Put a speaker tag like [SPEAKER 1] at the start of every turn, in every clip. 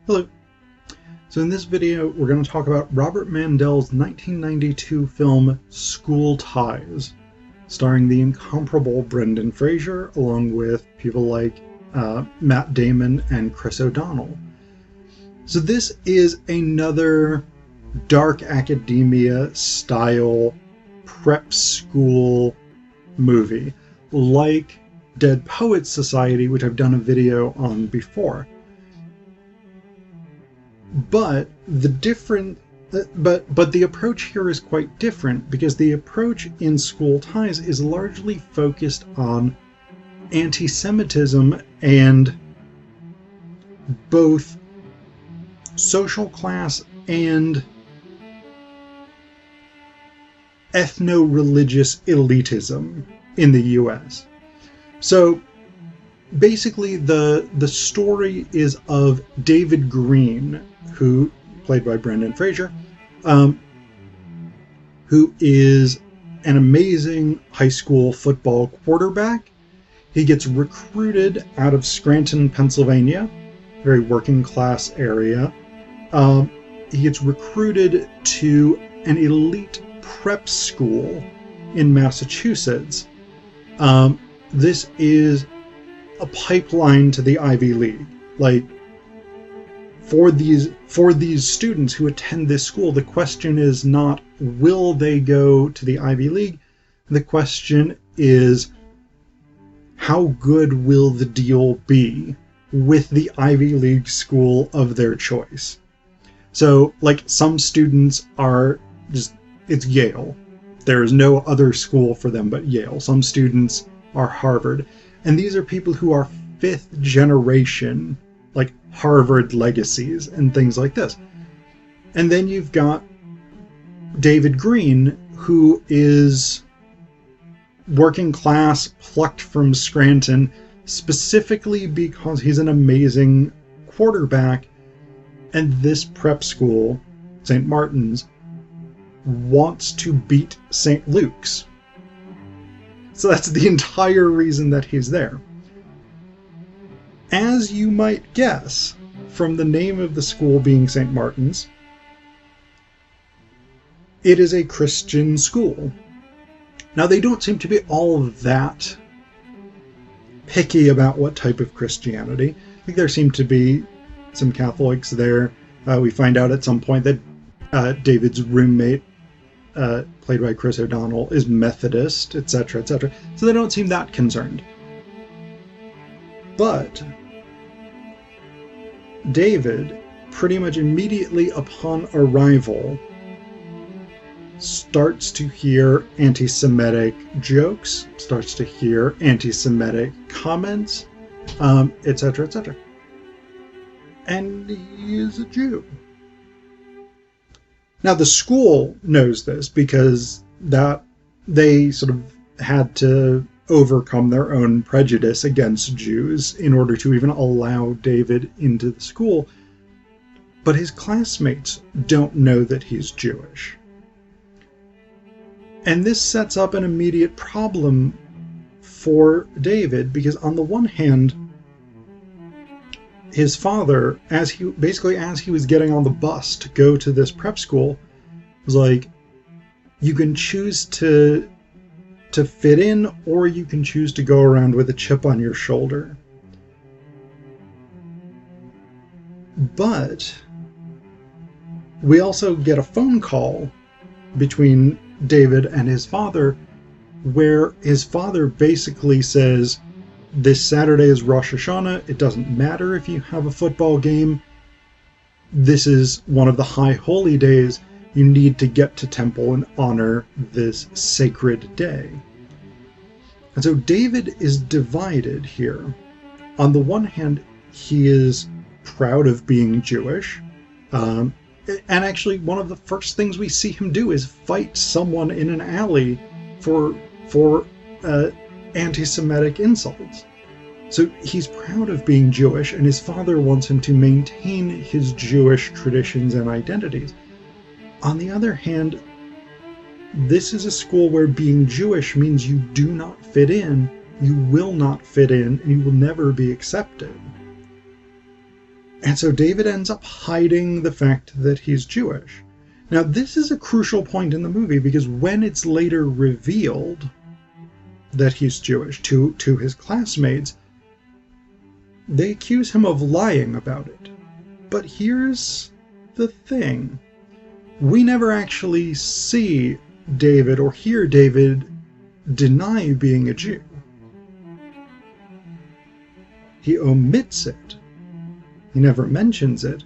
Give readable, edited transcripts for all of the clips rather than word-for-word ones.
[SPEAKER 1] Hello. So in this video, we're going to talk about Robert Mandel's 1992 film School Ties, starring the incomparable Brendan Fraser, along with people like Matt Damon and Chris O'Donnell. So this is another dark academia style prep school movie, like Dead Poets Society, which I've done a video on before. But the approach here is quite different, because the approach in School Ties is largely focused on anti-Semitism and both social class and ethno-religious elitism in the US. So basically the story is of David Green, who, played by Brendan Fraser, who is an amazing high school football quarterback. He gets recruited out of Scranton, Pennsylvania, very working class area. He gets recruited to an elite prep school in Massachusetts. This is a pipeline to the Ivy League. Like, for these students who attend this school, the question is not will they go to the Ivy League? The question is, how good will the deal be with the Ivy League school of their choice? So, like, some students are just, it's Yale. There is no other school for them but Yale. Some students are Harvard. And these are people who are fifth generation, like, Harvard legacies and things like this. And then you've got David Green, who is working class, plucked from Scranton, specifically because he's an amazing quarterback, and this prep school, St. Martin's, wants to beat St. Luke's. So that's the entire reason that he's there. As you might guess, from the name of the school being St. Martin's, it is a Christian school. Now, they don't seem to be all that picky about what type of Christianity. I think there seem to be some Catholics there. We find out at some point that David's roommate, played by Chris O'Donnell, is Methodist, etc., etc. So they don't seem that concerned. But David, pretty much immediately upon arrival, starts to hear anti-Semitic jokes, starts to hear anti-Semitic comments, etc., etc. And he is a Jew. Now, the school knows this because that they sort of had to overcome their own prejudice against Jews in order to even allow David into the school. But his classmates don't know that he's Jewish. And this sets up an immediate problem for David, because on the one hand, his father, as he was getting on the bus to go to this prep school, was like, you can choose to fit in, or you can choose to go around with a chip on your shoulder. But we also get a phone call between David and his father, where his father basically says, this Saturday is Rosh Hashanah. It doesn't matter if you have a football game. This is one of the high holy days. You need to get to temple and honor this sacred day. And so David is divided here. On the one hand, he is proud of being Jewish. And actually, one of the first things we see him do is fight someone in an alley for anti-Semitic insults. So he's proud of being Jewish, and his father wants him to maintain his Jewish traditions and identities. On the other hand, this is a school where being Jewish means you do not fit in, you will not fit in, and you will never be accepted. And so David ends up hiding the fact that he's Jewish. Now, this is a crucial point in the movie because when it's later revealed that he's Jewish to his classmates, they accuse him of lying about it. But here's the thing. We never actually see David or hear David deny being a Jew. He omits it. He never mentions it.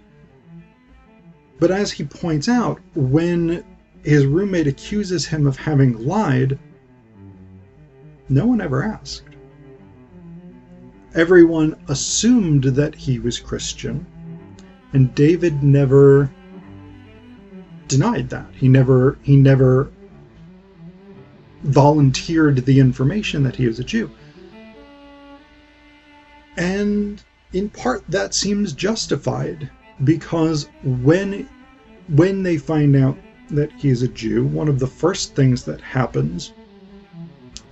[SPEAKER 1] But as he points out, when his roommate accuses him of having lied, no one ever asked. Everyone assumed that he was Christian, and David never denied that. He never volunteered the information that he was a Jew. And in part that seems justified, because when they find out that he's a Jew, one of the first things that happens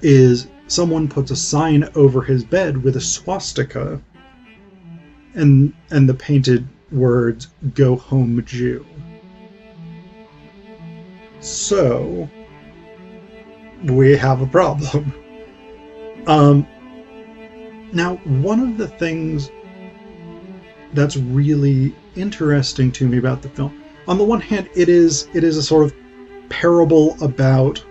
[SPEAKER 1] is someone puts a sign over his bed with a swastika and the painted words, "Go home, Jew." So we have a problem. Now, one of the things that's really interesting to me about the film, on the one hand, it is a sort of parable about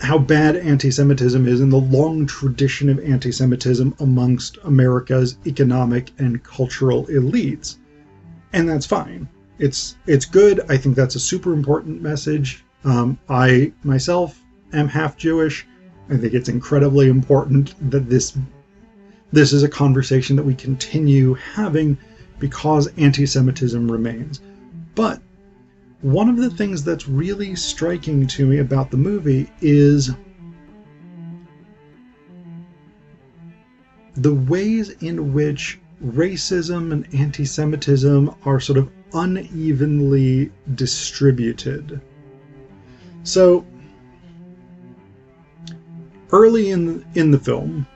[SPEAKER 1] how bad anti-Semitism is and the long tradition of anti-Semitism amongst America's economic and cultural elites. And that's fine. It's good. I think that's a super important message. I myself am half Jewish. I think it's incredibly important that this is a conversation that we continue having because anti-Semitism remains. But one of the things that's really striking to me about the movie is the ways in which racism and anti-Semitism are sort of unevenly distributed. So, early in the film,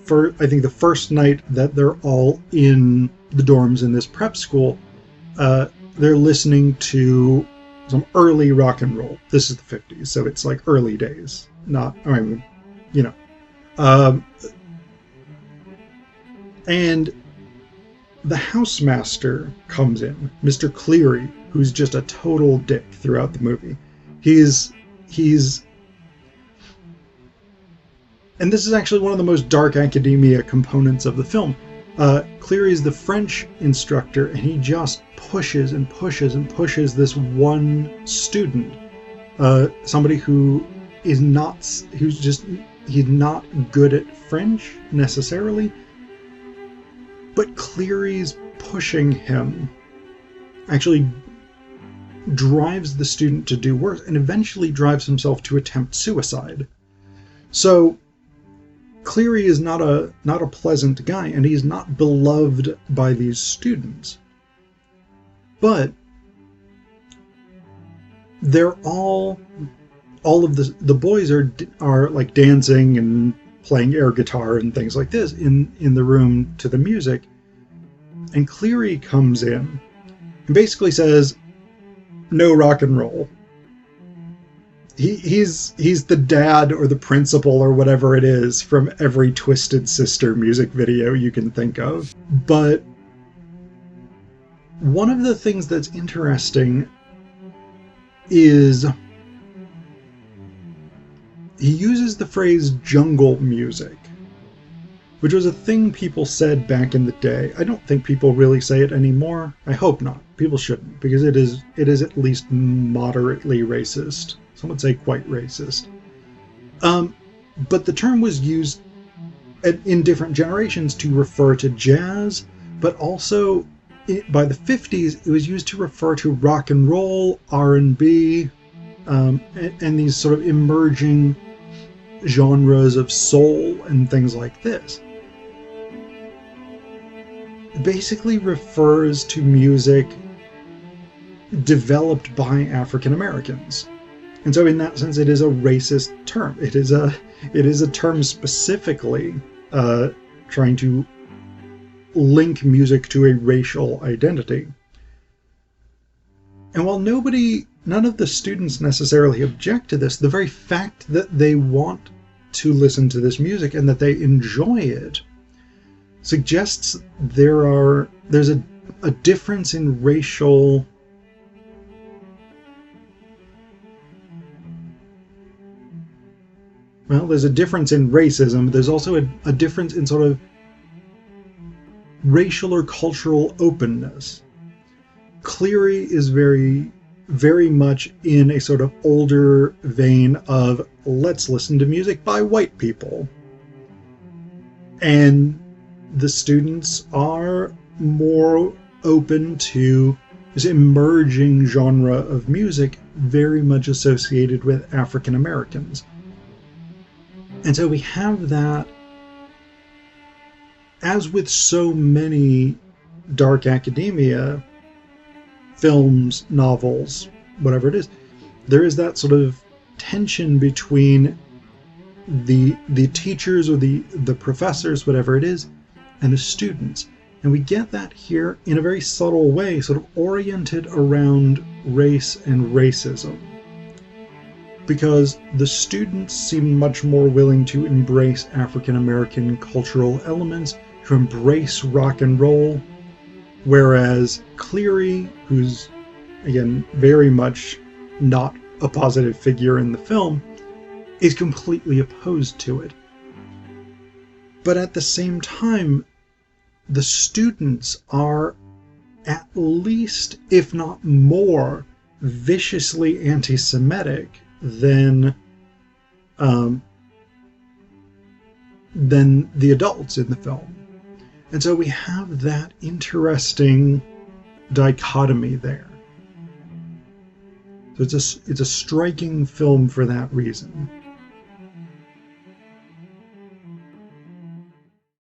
[SPEAKER 1] for I think the first night that they're all in the dorms in this prep school, they're listening to some early rock and roll. This is the 50s, so it's like early days. And the housemaster comes in, Mr. Cleary, who's just a total dick throughout the movie. He's and this is actually one of the most dark academia components of the film. Cleary is the French instructor, and he just pushes and pushes and pushes this one student, somebody he's not good at French necessarily, but Cleary's pushing him actually drives the student to do worse and eventually drives himself to attempt suicide. So Cleary is not a pleasant guy, and he's not beloved by these students. But they're all of the boys are like dancing and playing air guitar and things like this in the room to the music. And Cleary comes in and basically says, "No rock and roll." He's the dad or the principal or whatever it is from every Twisted Sister music video you can think of. But one of the things that's interesting is he uses the phrase jungle music, which was a thing people said back in the day. I don't think people really say it anymore. I hope not. People shouldn't, because it is at least moderately racist. Some would say quite racist. But the term was used in different generations to refer to jazz, but also by the 50s it was used to refer to rock and roll, R&B, and these sort of emerging genres of soul and things like this. It basically refers to music developed by African Americans. And so in that sense, it is a racist term. It is a term specifically trying to link music to a racial identity. And while none of the students necessarily object to this, the very fact that they want to listen to this music and that they enjoy it suggests there's a difference in racial there's a difference in racism. There's also a difference in sort of racial or cultural openness. Cleary is very, very much in a sort of older vein of let's listen to music by white people. And the students are more open to this emerging genre of music very much associated with African Americans. And so we have that, as with so many dark academia, films, novels, whatever it is, there is that sort of tension between the teachers or the professors, whatever it is, and the students. And we get that here in a very subtle way, sort of oriented around race and racism. Because the students seem much more willing to embrace African American cultural elements, to embrace rock and roll, whereas Cleary, who's, again, very much not a positive figure in the film, is completely opposed to it. But at the same time, the students are at least, if not more, viciously anti-Semitic than the adults in the film. And so we have that interesting dichotomy there. So it's a striking film for that reason.